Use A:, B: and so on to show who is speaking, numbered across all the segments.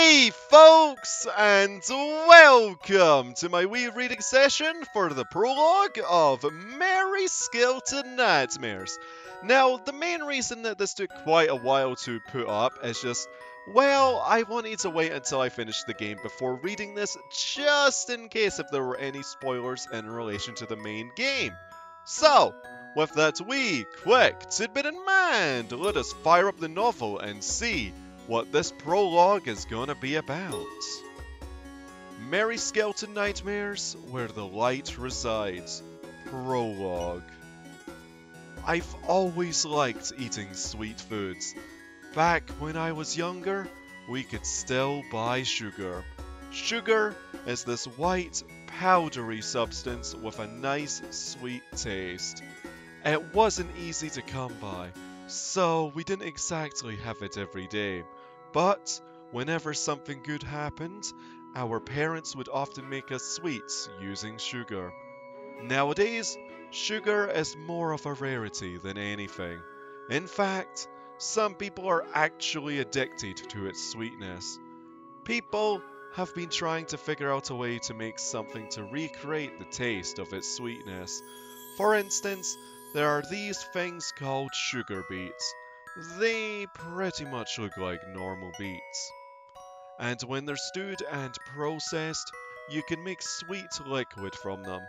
A: Hey folks, and welcome to my wee reading session for the prologue of Merry Skelter Nightmares. Now, the main reason that this took quite a while to put up is just, well, I wanted to wait until I finished the game before reading this, just in case if there were any spoilers in relation to the main game. So, with that wee quick tidbit in mind, let us fire up the novel and see what this prologue is gonna be about. Merry Skelter Nightmares, where the light resides. Prologue. I've always liked eating sweet foods. Back when I was younger, we could still buy sugar. Sugar is this white, powdery substance with a nice, sweet taste. It wasn't easy to come by, so we didn't exactly have it every day. But whenever something good happened, our parents would often make us sweets using sugar. Nowadays, sugar is more of a rarity than anything. In fact, some people are actually addicted to its sweetness. People have been trying to figure out a way to make something to recreate the taste of its sweetness. For instance, there are these things called sugar beets. They pretty much look like normal beets. And when they're stewed and processed, you can make sweet liquid from them.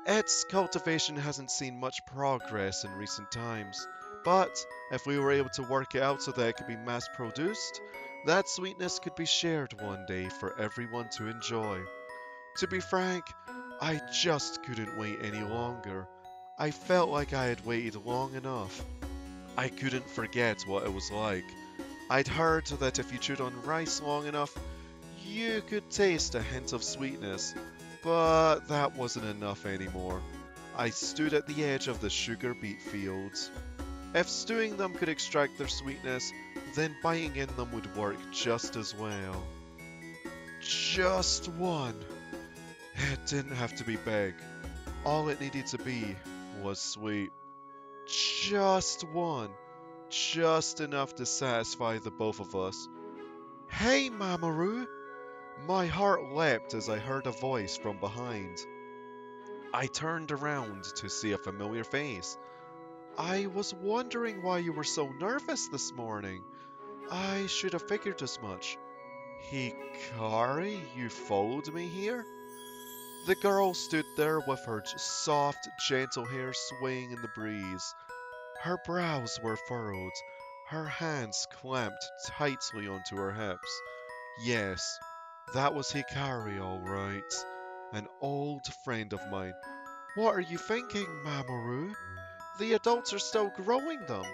A: Its cultivation hasn't seen much progress in recent times, but if we were able to work it out so that it could be mass produced, that sweetness could be shared one day for everyone to enjoy. To be frank, I just couldn't wait any longer. I felt like I had waited long enough. I couldn't forget what it was like. I'd heard that if you chewed on rice long enough, you could taste a hint of sweetness, but that wasn't enough anymore. I stood at the edge of the sugar beet fields. If stewing them could extract their sweetness, then biting in them would work just as well. Just one. It didn't have to be big. All it needed to be was sweet. Just one. Just enough to satisfy the both of us. Hey, Mamoru! My heart leapt as I heard a voice from behind. I turned around to see a familiar face. I was wondering why you were so nervous this morning. I should have figured as much. Hikari, you followed me here? The girl stood there with her soft, gentle hair swaying in the breeze. Her brows were furrowed, her hands clamped tightly onto her hips. Yes, that was Hikari, all right. An old friend of mine. What are you thinking, Mamoru? The adults are still growing them.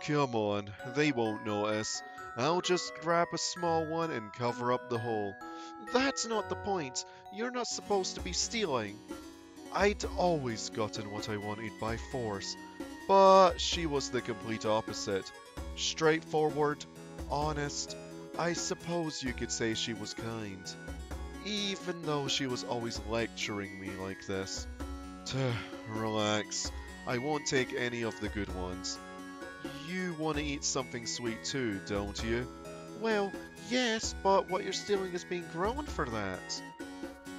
A: Come on, they won't notice. I'll just grab a small one and cover up the hole. That's not the point. You're not supposed to be stealing. I'd always gotten what I wanted by force, but she was the complete opposite. Straightforward, honest, I suppose you could say she was kind. Even though she was always lecturing me like this. Relax, I won't take any of the good ones. You want to eat something sweet too, don't you? Well, yes, but what you're stealing is being grown for that.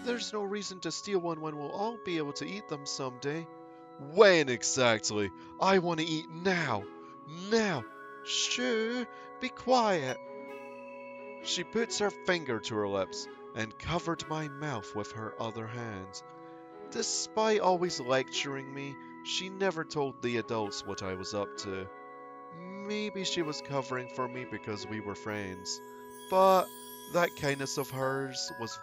A: There's no reason to steal one when we'll all be able to eat them someday. When exactly? I want to eat now. Now. Shoo, be quiet. She puts her finger to her lips and covered my mouth with her other hand. Despite always lecturing me, she never told the adults what I was up to. Maybe she was covering for me because we were friends, but that kindness of hers was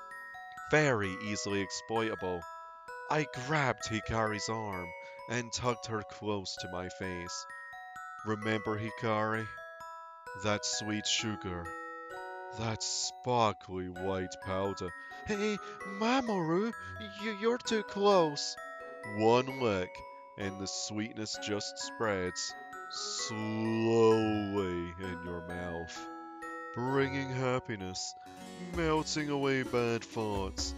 A: very easily exploitable. I grabbed Hikari's arm and tugged her close to my face. Remember, Hikari? That sweet sugar. That sparkly white powder. Hey, Mamoru, you're too close. One lick, and the sweetness just spreads slowly in your mouth, bringing happiness, melting away bad thoughts.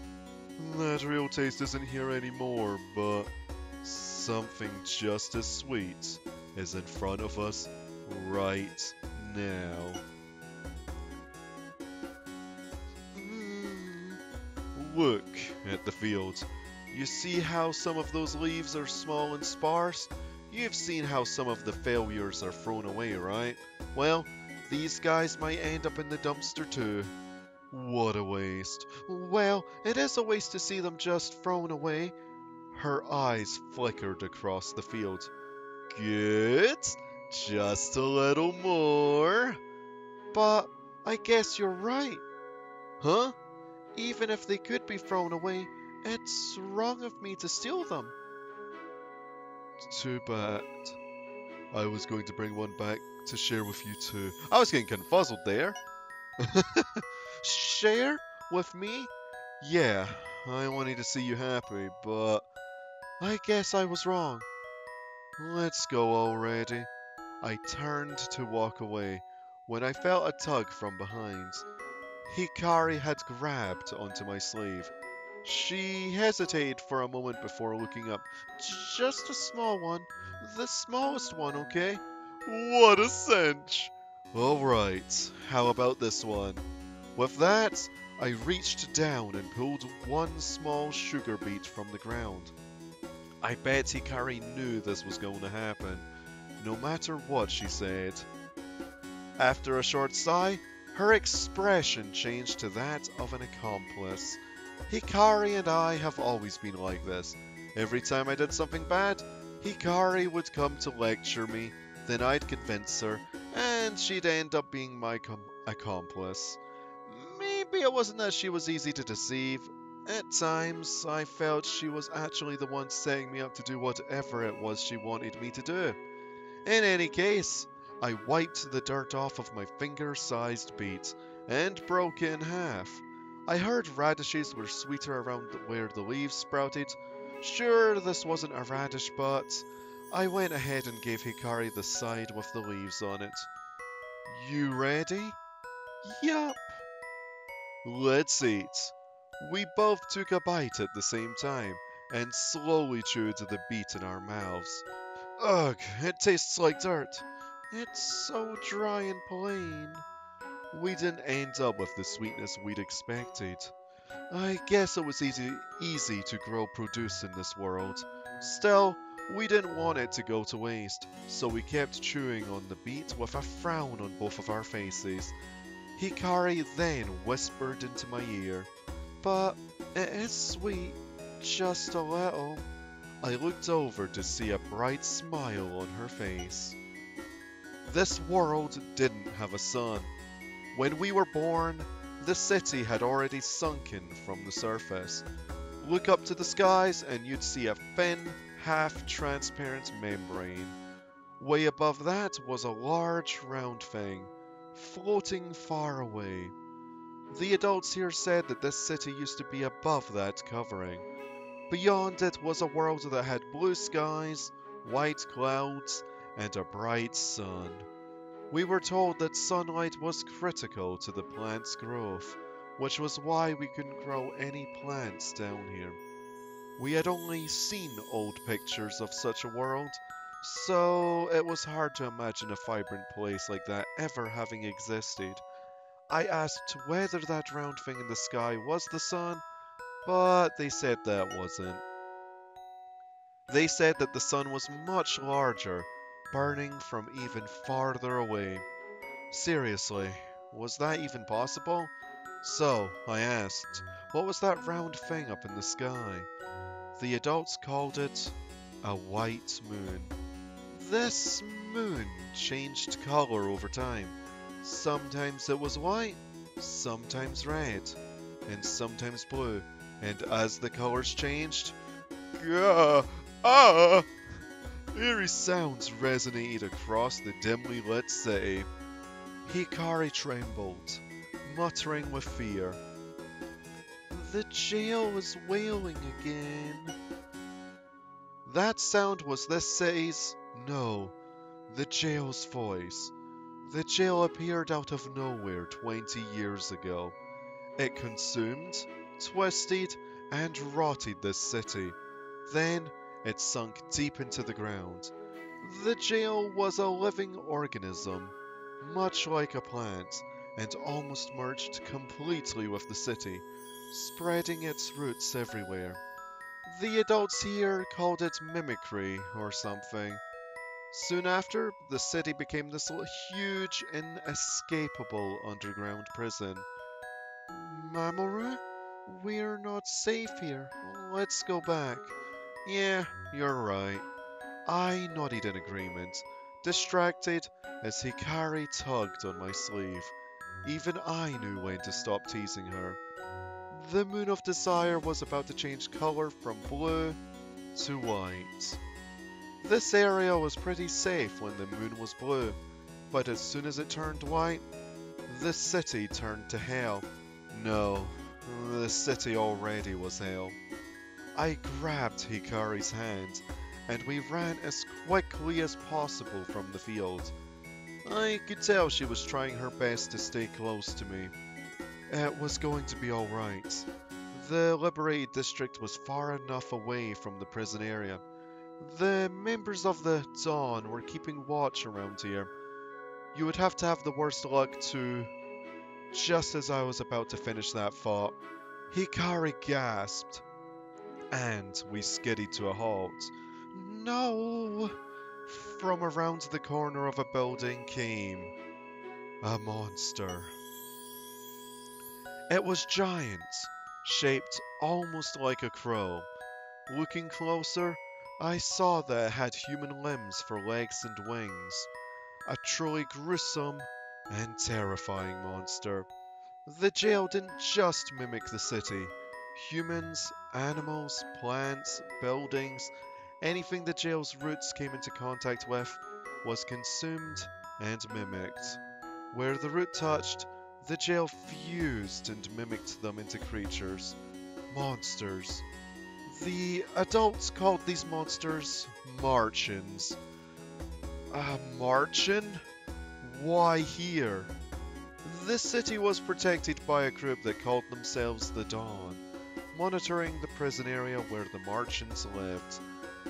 A: That real taste isn't here anymore, but something just as sweet is in front of us right now. Look at the field. You see how some of those leaves are small and sparse? You've seen how some of the failures are thrown away, right? Well, these guys might end up in the dumpster too. What a waste. Well, it is a waste to see them just thrown away. Her eyes flickered across the field. Good. Just a little more. But I guess you're right. Huh? Even if they could be thrown away, it's wrong of me to steal them. Too bad. I was going to bring one back to share with you too. I was getting confuzzled there. Share with me? Yeah, I wanted to see you happy, but I guess I was wrong. Let's go already. I turned to walk away when I felt a tug from behind. Hikari had grabbed onto my sleeve. She hesitated for a moment before looking up. Just a small one. The smallest one, okay? What a cinch! Alright, how about this one? With that, I reached down and pulled one small sugar beet from the ground. I bet Hikari knew this was going to happen, no matter what she said. After a short sigh, her expression changed to that of an accomplice. Hikari and I have always been like this. Every time I did something bad, Hikari would come to lecture me, then I'd convince her, and she'd end up being my accomplice. Maybe it wasn't that she was easy to deceive. At times, I felt she was actually the one setting me up to do whatever it was she wanted me to do. In any case, I wiped the dirt off of my finger-sized beet and broke it in half. I heard radishes were sweeter around where the leaves sprouted. Sure, this wasn't a radish, but I went ahead and gave Hikari the side with the leaves on it. You ready? Yup. Let's eat. We both took a bite at the same time and slowly chewed the beet in our mouths. Ugh, it tastes like dirt. It's so dry and plain. We didn't end up with the sweetness we'd expected. I guess it was easy to grow produce in this world. Still, we didn't want it to go to waste, so we kept chewing on the beet with a frown on both of our faces. Hikari then whispered into my ear, "But it is sweet, just a little." I looked over to see a bright smile on her face. This world didn't have a sun. When we were born, the city had already sunken from the surface. Look up to the skies and you'd see a thin, half-transparent membrane. Way above that was a large round thing, floating far away. The adults here said that this city used to be above that covering. Beyond it was a world that had blue skies, white clouds, and a bright sun. We were told that sunlight was critical to the plant's growth, which was why we couldn't grow any plants down here. We had only seen old pictures of such a world, so it was hard to imagine a vibrant place like that ever having existed. I asked whether that round thing in the sky was the sun, but they said that wasn't. They said that the sun was much larger, burning from even farther away. Seriously, was that even possible? So, I asked, what was that round thing up in the sky? The adults called it a white moon. This moon changed color over time. Sometimes it was white, sometimes red, and sometimes blue. And as the colors changed, eerie sounds resonated across the dimly lit city. Hikari trembled, muttering with fear. The jail is wailing again. That sound was this city's, no, the jail's voice. The jail appeared out of nowhere 20 years ago. It consumed, twisted, and rotted this city. Then it sunk deep into the ground. The jail was a living organism, much like a plant, and almost merged completely with the city, spreading its roots everywhere. The adults here called it mimicry or something. Soon after, the city became this huge, inescapable underground prison. Mamoru? We're not safe here. Let's go back. Yeah, you're right. I nodded in agreement, distracted as Hikari tugged on my sleeve. Even I knew when to stop teasing her. The moon of desire was about to change color from blue to white. This area was pretty safe when the moon was blue, but as soon as it turned white, the city turned to hell. No, the city already was hell. I grabbed Hikari's hand, and we ran as quickly as possible from the field. I could tell she was trying her best to stay close to me. It was going to be alright. The liberated district was far enough away from the prison area. The members of the Dawn were keeping watch around here. You would have to have the worst luck to... Just as I was about to finish that thought, Hikari gasped, and we skidded to a halt. No! From around the corner of a building came a monster. It was giant, shaped almost like a crow. Looking closer, I saw that it had human limbs for legs and wings. A truly gruesome and terrifying monster. The jail didn't just mimic the city. Humans, animals, plants, buildings, anything the jail's roots came into contact with was consumed and mimicked. Where the root touched, the jail fused and mimicked them into creatures. Monsters. The adults called these monsters Marchens. A Marchen? Why here? This city was protected by a group that called themselves the Dawn, monitoring the prison area where the Marchens lived,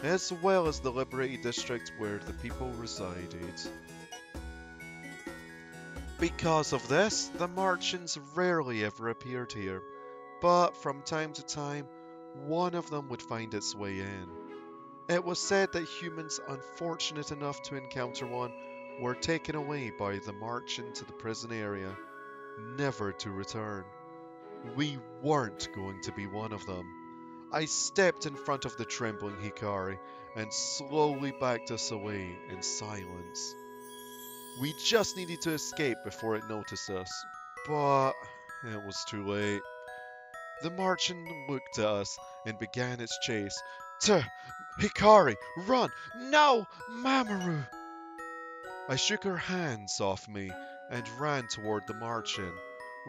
A: as well as the liberated district where the people resided. Because of this, the Marchens rarely ever appeared here, but from time to time, one of them would find its way in. It was said that humans unfortunate enough to encounter one were taken away by the Marchen to the prison area, never to return. We weren't going to be one of them. I stepped in front of the trembling Hikari and slowly backed us away in silence. We just needed to escape before it noticed us, but it was too late. The Marchen looked at us and began its chase. Hikari, run! No! Mamoru! I shook her hands off me and ran toward the Marchen,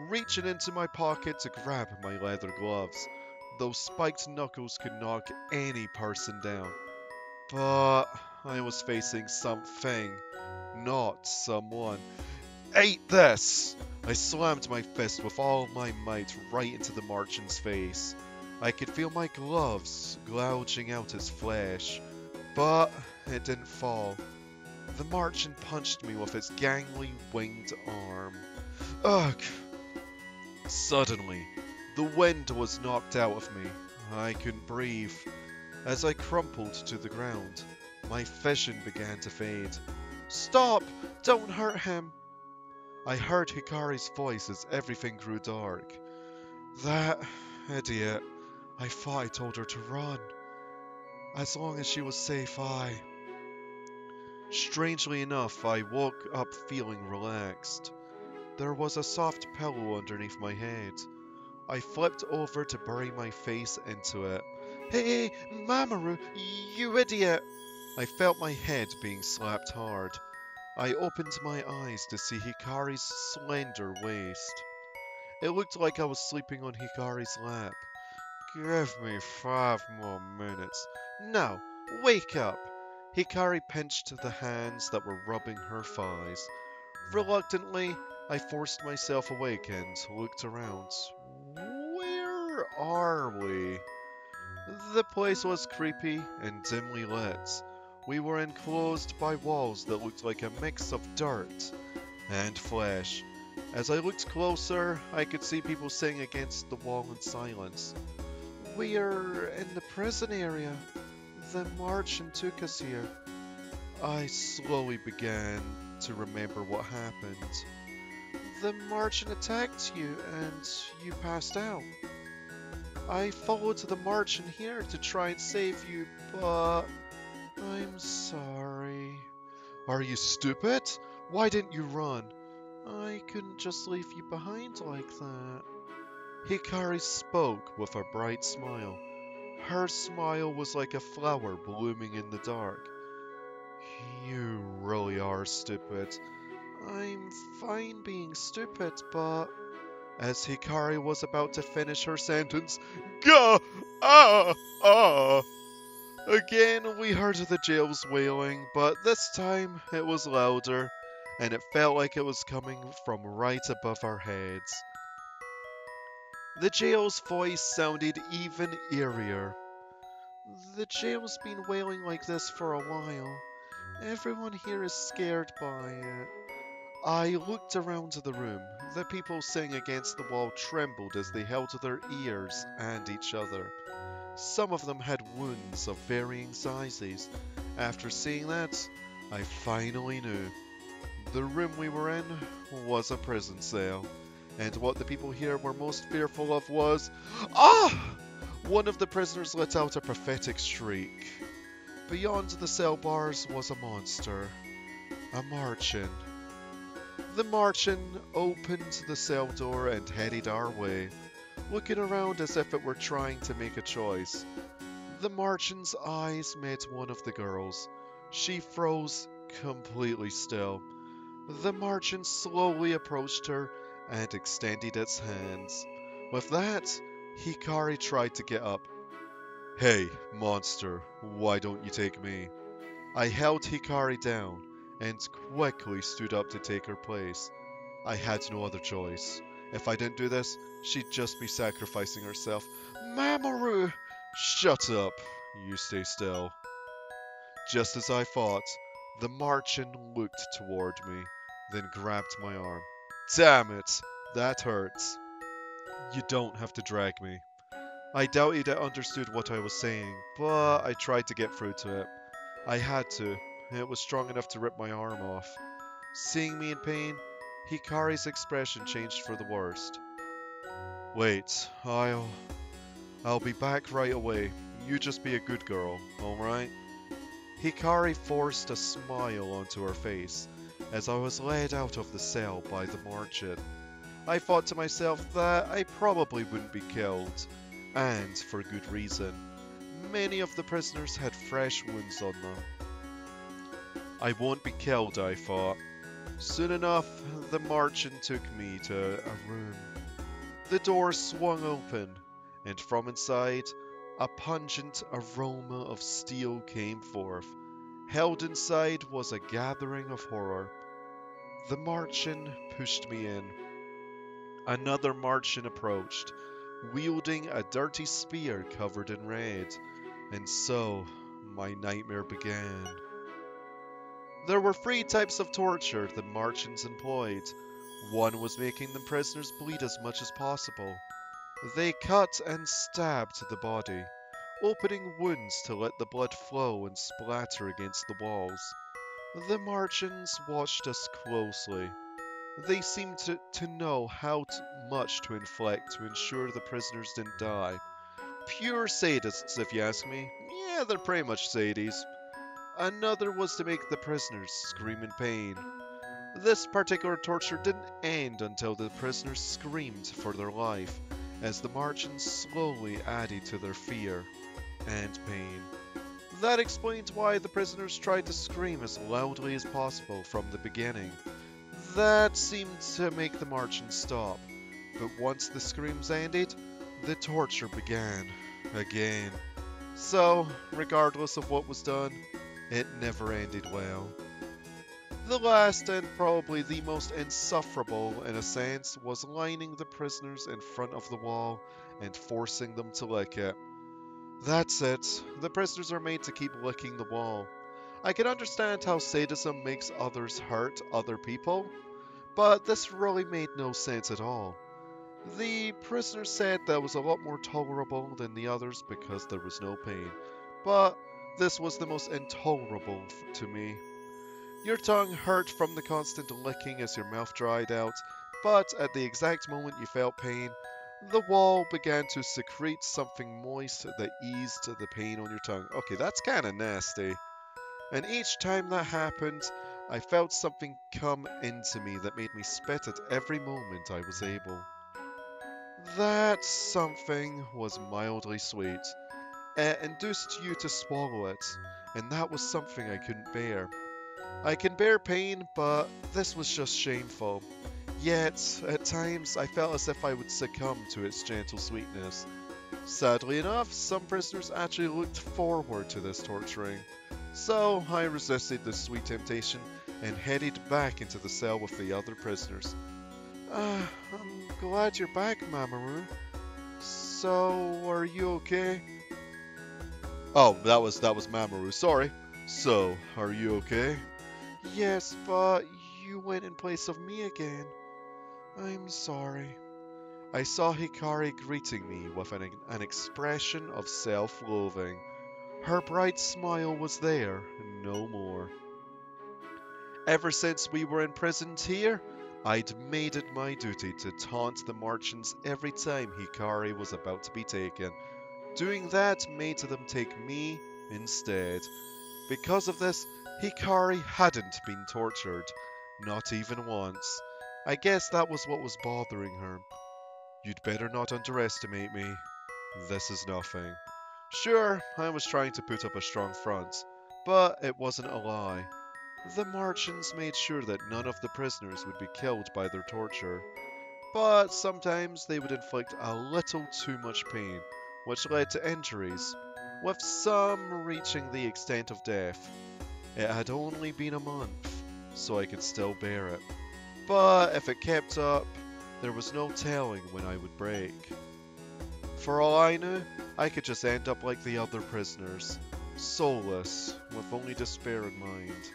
A: reaching into my pocket to grab my leather gloves. Those spiked knuckles could knock any person down. But I was facing something, not someone. Eat this! I slammed my fist with all my might right into the Marchen's face. I could feel my gloves gouging out its flesh, but it didn't fall. The Marchen punched me with its gangly winged arm. Ugh! Suddenly, the wind was knocked out of me. I couldn't breathe. As I crumpled to the ground, my vision began to fade. Stop! Don't hurt him! I heard Hikari's voice as everything grew dark. That idiot. I thought I told her to run. As long as she was safe, Strangely enough, I woke up feeling relaxed. There was a soft pillow underneath my head. I flipped over to bury my face into it. Hey, Mamoru, you idiot! I felt my head being slapped hard. I opened my eyes to see Hikari's slender waist. It looked like I was sleeping on Hikari's lap. Give me 5 more minutes. Now, wake up! Hikari pinched the hands that were rubbing her thighs. Reluctantly, I forced myself awake and looked around. Where are we? The place was creepy and dimly lit. We were enclosed by walls that looked like a mix of dirt and flesh. As I looked closer, I could see people sitting against the wall in silence. "We're in the prison area. The Marchen took us here." I slowly began to remember what happened. "The Marchen attacked you and you passed out. I followed the Marchen here to try and save you, but I'm sorry." "Are you stupid? Why didn't you run?" "I couldn't just leave you behind like that." Hikari spoke with a bright smile. Her smile was like a flower blooming in the dark. "You really are stupid." "I'm fine being stupid, but..." As Hikari was about to finish her sentence, Gah! Ah! Ah! Again, we heard the jails wailing, but this time it was louder, and it felt like it was coming from right above our heads. The jail's voice sounded even eerier. "The jail's been wailing like this for a while. Everyone here is scared by it." I looked around the room. The people sitting against the wall trembled as they held their ears and each other. Some of them had wounds of varying sizes. After seeing that, I finally knew. The room we were in was a prison cell, and what the people here were most fearful of was... Ah! One of the prisoners let out a pathetic shriek. Beyond the cell bars was a monster. A Marchen. The Marchen opened the cell door and headed our way, looking around as if it were trying to make a choice. The Marchen's eyes met one of the girls. She froze completely still. The Marchen slowly approached her and extended its hands. With that, Hikari tried to get up. "Hey, monster, why don't you take me?" I held Hikari down and quickly stood up to take her place. I had no other choice. If I didn't do this, she'd just be sacrificing herself. "Mamoru!" "Shut up. You stay still." Just as I thought, the Marchen looked toward me, then grabbed my arm. "Damn it! That hurts." "You don't have to drag me." I doubted it understood what I was saying, but I tried to get through to it. I had to. It was strong enough to rip my arm off. Seeing me in pain, Hikari's expression changed for the worst. "Wait, I'll be back right away. You just be a good girl, alright?" Hikari forced a smile onto her face as I was led out of the cell by the Marchen. I thought to myself that I probably wouldn't be killed, and for good reason. Many of the prisoners had fresh wounds on them. I won't be killed, I thought. Soon enough, the Marchen took me to a room. The door swung open, and from inside, a pungent aroma of steel came forth. Held inside was a gathering of horror. The Marchen pushed me in. Another Marchen approached, wielding a dirty spear covered in red, and so my nightmare began. There were three types of torture the Marchens employed. One was making the prisoners bleed as much as possible. They cut and stabbed the body, opening wounds to let the blood flow and splatter against the walls. The Marchens watched us closely. They seemed to know how much to inflict to ensure the prisoners didn't die. Pure sadists, if you ask me. Yeah, they're pretty much sadies. Another was to make the prisoners scream in pain. This particular torture didn't end until the prisoners screamed for their life, as the Marchens slowly added to their fear and pain. That explains why the prisoners tried to scream as loudly as possible from the beginning. That seemed to make the Marchens stop, but once the screams ended, the torture began again. So, regardless of what was done, it never ended well. The last and probably the most insufferable, in a sense, was lining the prisoners in front of the wall and forcing them to lick it. That's it. The prisoners are made to keep licking the wall. I can understand how sadism makes others hurt other people, But this really made no sense at all. The prisoner said that was a lot more tolerable than the others because there was no pain, but this was the most intolerable to me. Your tongue hurt from the constant licking as your mouth dried out, but at the exact moment you felt pain, the wall began to secrete something moist that eased the pain on your tongue. Okay, that's kinda nasty. And each time that happened, I felt something come into me that made me spit at every moment I was able. That something was mildly sweet. It induced you to swallow it, and that was something I couldn't bear. I can bear pain, but this was just shameful. Yet, at times, I felt as if I would succumb to its gentle sweetness. Sadly enough, some prisoners actually looked forward to this torturing. So, I resisted this sweet temptation and headed back into the cell with the other prisoners. I'm glad you're back, Mamoru. So, are you okay? Oh, that was Mamoru, sorry. So, are you okay? Yes, but you went in place of me again. I'm sorry. I saw Hikari greeting me with an expression of self-loathing. Her bright smile was there, no more. Ever since we were imprisoned here, I'd made it my duty to taunt the Marchens every time Hikari was about to be taken. Doing that made them take me instead. Because of this, Hikari hadn't been tortured, not even once. I guess that was what was bothering her. You'd better not underestimate me. This is nothing. Sure, I was trying to put up a strong front, but it wasn't a lie. The Marchens made sure that none of the prisoners would be killed by their torture, but sometimes they would inflict a little too much pain, which led to injuries, with some reaching the extent of death. It had only been a month, so I could still bear it. But if it kept up, there was no telling when I would break. For all I knew, I could just end up like the other prisoners, soulless, with only despair in mind.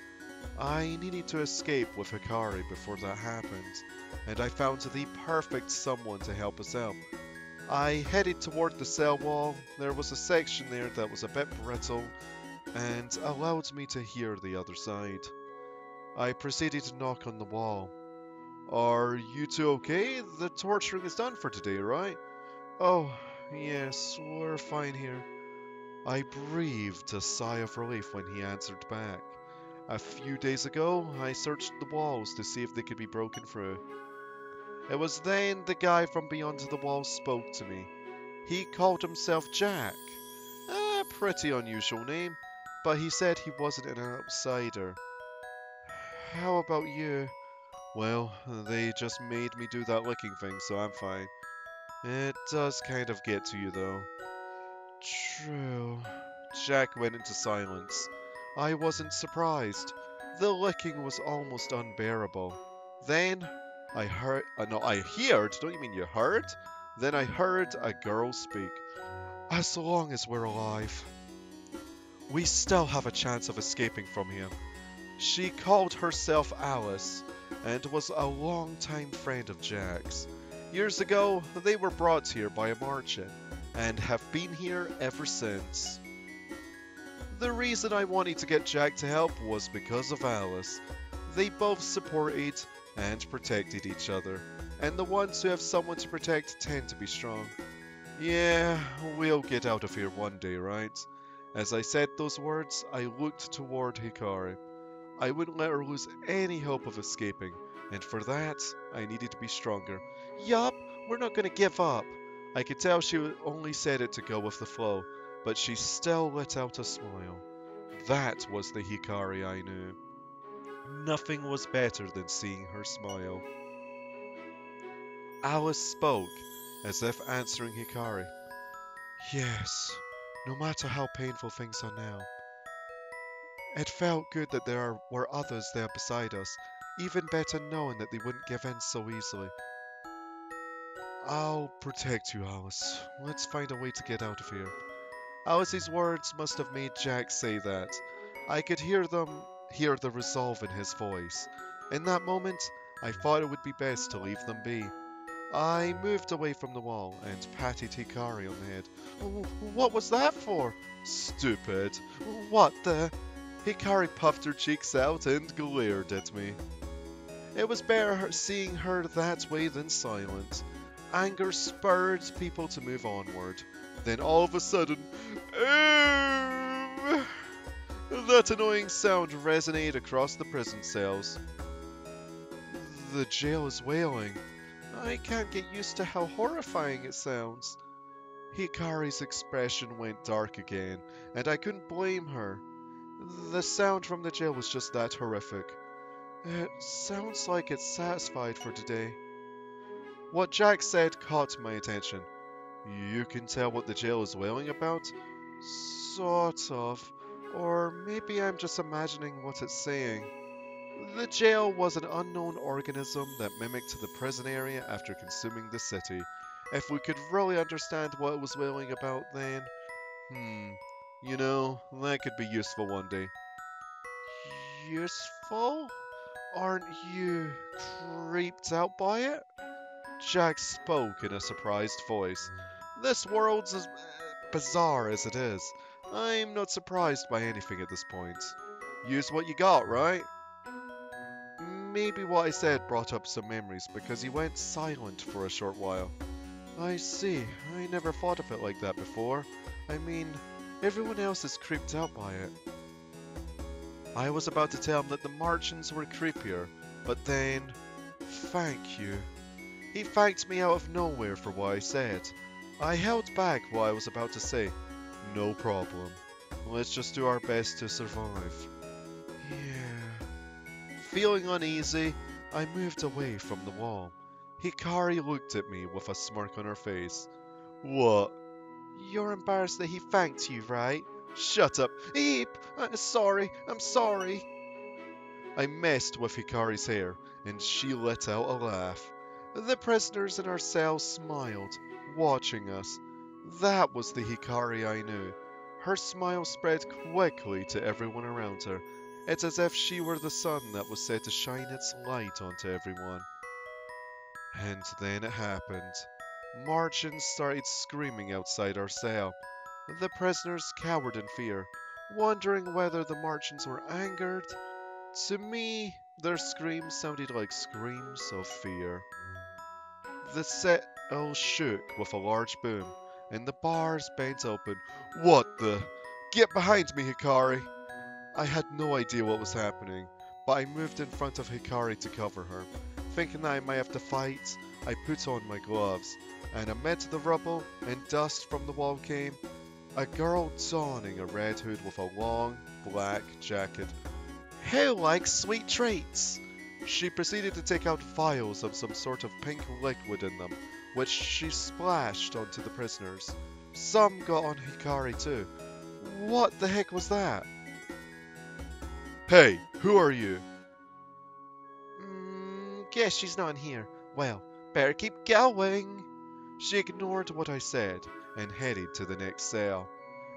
A: I needed to escape with Hikari before that happened, and I found the perfect someone to help us out. I headed toward the cell wall. There was a section there that was a bit brittle, and allowed me to hear the other side. I proceeded to knock on the wall. Are you two okay? The torturing is done for today, right? Oh, yes, we're fine here. I breathed a sigh of relief when he answered back. A few days ago, I searched the walls to see if they could be broken through. It was then the guy from beyond the wall spoke to me. He called himself Jack. A pretty unusual name, but he said he wasn't an outsider. How about you? Well, they just made me do that licking thing, so I'm fine. It does kind of get to you, though. True. Jack went into silence. I wasn't surprised. The licking was almost unbearable. Then, I heard... no, I heard? Don't you mean you heard? Then I heard a girl speak. As long as we're alive, we still have a chance of escaping from here. She called herself Alice, and was a long-time friend of Jack's. Years ago, they were brought here by a Marchen, and have been here ever since. The reason I wanted to get Jack to help was because of Alice. They both supported and protected each other, and the ones who have someone to protect tend to be strong. Yeah, we'll get out of here one day, right? As I said those words, I looked toward Hikari. I wouldn't let her lose any hope of escaping, and for that, I needed to be stronger. Yup, we're not gonna give up. I could tell she only said it to go with the flow, but she still let out a smile. That was the Hikari I knew. Nothing was better than seeing her smile. Alice spoke, as if answering Hikari. Yes, no matter how painful things are now. It felt good that there were others there beside us, even better knowing that they wouldn't give in so easily. I'll protect you, Alice. Let's find a way to get out of here. Alice's words must have made Jack say that. I could hear the resolve in his voice. In that moment, I thought it would be best to leave them be. I moved away from the wall and patted Hikari on the head. What was that for? Stupid. What the? Hikari puffed her cheeks out and glared at me. It was better seeing her that way than silent. Anger spurred people to move onward. Then all of a sudden, that annoying sound resonated across the prison cells. The jail is wailing. I can't get used to how horrifying it sounds. Hikari's expression went dark again, and I couldn't blame her. The sound from the jail was just that horrific. It sounds like it's satisfied for today. What Jack said caught my attention. You can tell what the jail is wailing about? Sort of. Or maybe I'm just imagining what it's saying. The jail was an unknown organism that mimicked the prison area after consuming the city. If we could really understand what it was wailing about then... you know, that could be useful one day. Useful? Aren't you creeped out by it? Jack spoke in a surprised voice. This world's as bizarre as it is. I'm not surprised by anything at this point. Use what you got, right? Maybe what I said brought up some memories because he went silent for a short while. I see. I never thought of it like that before. I mean, everyone else is creeped out by it. I was about to tell him that the Marchens were creepier, but then... Thank you. He thanked me out of nowhere for what I said. I held back what I was about to say. No problem. Let's just do our best to survive. Yeah. Feeling uneasy, I moved away from the wall. Hikari looked at me with a smirk on her face. What? You're embarrassed that he thanked you, right? Shut up. Eep! I'm sorry. I messed with Hikari's hair, and she let out a laugh. The prisoners in our cell smiled, watching us. That was the Hikari I knew. Her smile spread quickly to everyone around her. It's as if she were the sun that was set to shine its light onto everyone. And then it happened. Marchens started screaming outside our cell. The prisoners cowered in fear, wondering whether the Marchens were angered. To me, their screams sounded like screams of fear. The cell shook with a large boom, and the bars bent open. What the? Get behind me, Hikari! I had no idea what was happening, but I moved in front of Hikari to cover her. Thinking that I might have to fight, I put on my gloves, and amid the rubble and dust from the wall came a girl donning a red hood with a long, black jacket. Who likes sweet treats? She proceeded to take out vials of some sort of pink liquid in them, which she splashed onto the prisoners. Some got on Hikari too. What the heck was that? Hey, who are you? Guess she's not in here. Well, better keep going. She ignored what I said and headed to the next cell.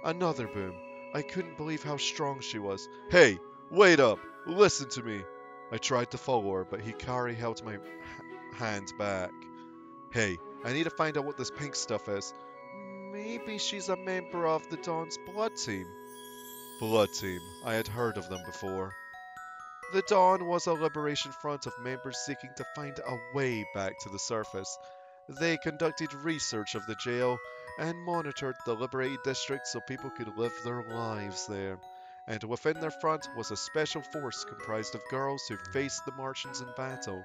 A: Another boom. I couldn't believe how strong she was. Hey, wait up! Listen to me! I tried to follow her, but Hikari held my hand back. Hey, I need to find out what this pink stuff is. Maybe she's a member of the Dawn's Blood Team. Blood Team. I had heard of them before. The Dawn was a liberation front of members seeking to find a way back to the surface. They conducted research of the jail and monitored the liberated district so people could live their lives there. And within their front was a special force comprised of girls who faced the Marchens in battle.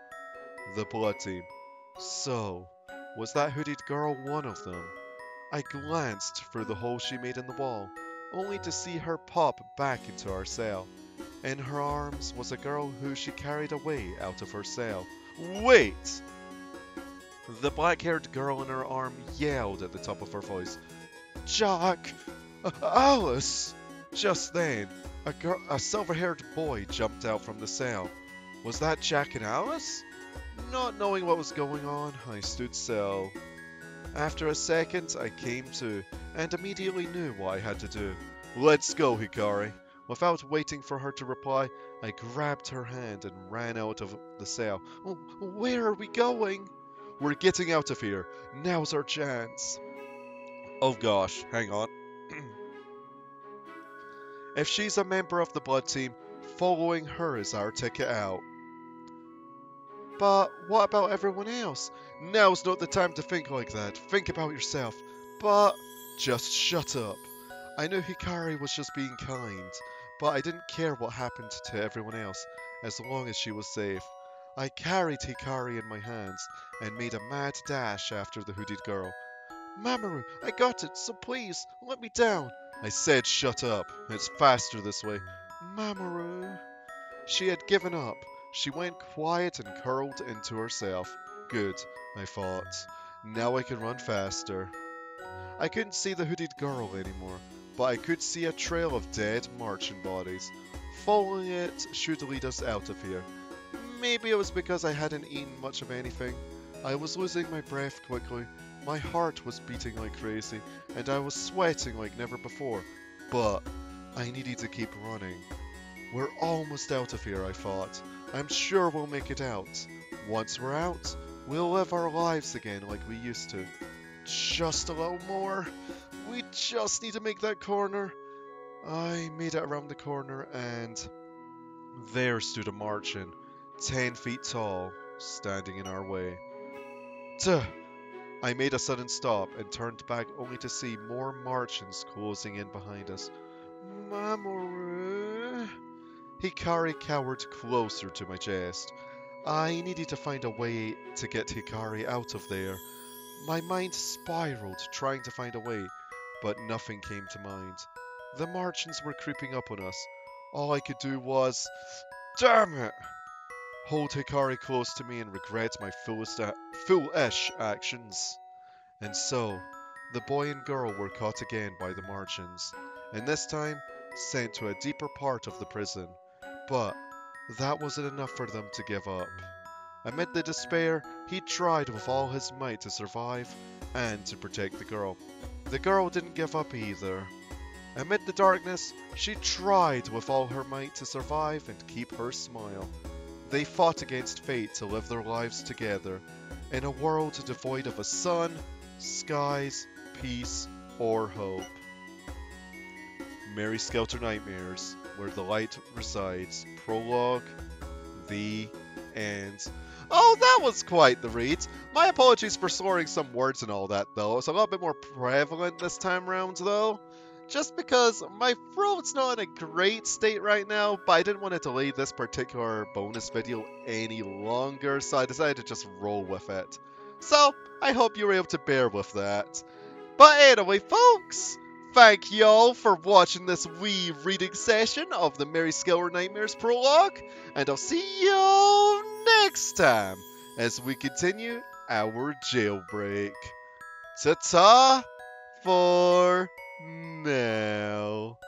A: The Blood Team. So, was that hooded girl one of them? I glanced through the hole she made in the wall, only to see her pop back into our cell. In her arms was a girl who she carried away out of her cell. Wait! The black-haired girl in her arm yelled at the top of her voice. Jack! Alice! Just then, a silver-haired boy jumped out from the cell. Was that Jack and Alice? Not knowing what was going on, I stood still. After a second, I came to, and immediately knew what I had to do. Let's go, Hikari. Without waiting for her to reply, I grabbed her hand and ran out of the cell. Oh, where are we going? We're getting out of here. Now's our chance. Oh gosh, hang on. If she's a member of the Blood team, following her is our ticket out. But what about everyone else? Now's not the time to think like that. Think about yourself. But just shut up. I knew Hikari was just being kind, but I didn't care what happened to everyone else, as long as she was safe. I carried Hikari in my hands and made a mad dash after the hooded girl. Mamoru, I got it, so please, let me down. I said shut up. It's faster this way. Mamoru. She had given up. She went quiet and curled into herself. Good, I thought. Now I can run faster. I couldn't see the hooded girl anymore, but I could see a trail of dead Marchen bodies. Following it should lead us out of here. Maybe it was because I hadn't eaten much of anything. I was losing my breath quickly. My heart was beating like crazy, and I was sweating like never before. But I needed to keep running. We're almost out of here, I thought. I'm sure we'll make it out. Once we're out, we'll live our lives again like we used to. Just a little more. We just need to make that corner. I made it around the corner and there stood a Marchen, 10 feet tall, standing in our way. Tuh! I made a sudden stop and turned back only to see more Marchens closing in behind us. Mamoru. Hikari cowered closer to my chest. I needed to find a way to get Hikari out of there. My mind spiraled trying to find a way, but nothing came to mind. The Marchens were creeping up on us. All I could do was, damn it! Hold Hikari close to me and regret my foolish actions. And so, the boy and girl were caught again by the Marchens, and this time sent to a deeper part of the prison. But that wasn't enough for them to give up. Amid the despair, he tried with all his might to survive and to protect the girl. The girl didn't give up either. Amid the darkness, she tried with all her might to survive and keep her smile. They fought against fate to live their lives together, in a world devoid of a sun, skies, peace, or hope. Merry Skelter Nightmares, where the light resides. Prologue, the end. Oh, that was quite the read. My apologies for slurring some words and all that, though. It's a little bit more prevalent this time round, though. Just because my throat's not in a great state right now, but I didn't want to delay this particular bonus video any longer, so I decided to just roll with it. So, I hope you were able to bear with that. But anyway, folks, thank y'all for watching this wee reading session of the Merry Skelter Nightmares prologue, and I'll see y'all next time as we continue our jailbreak. Ta-ta for now.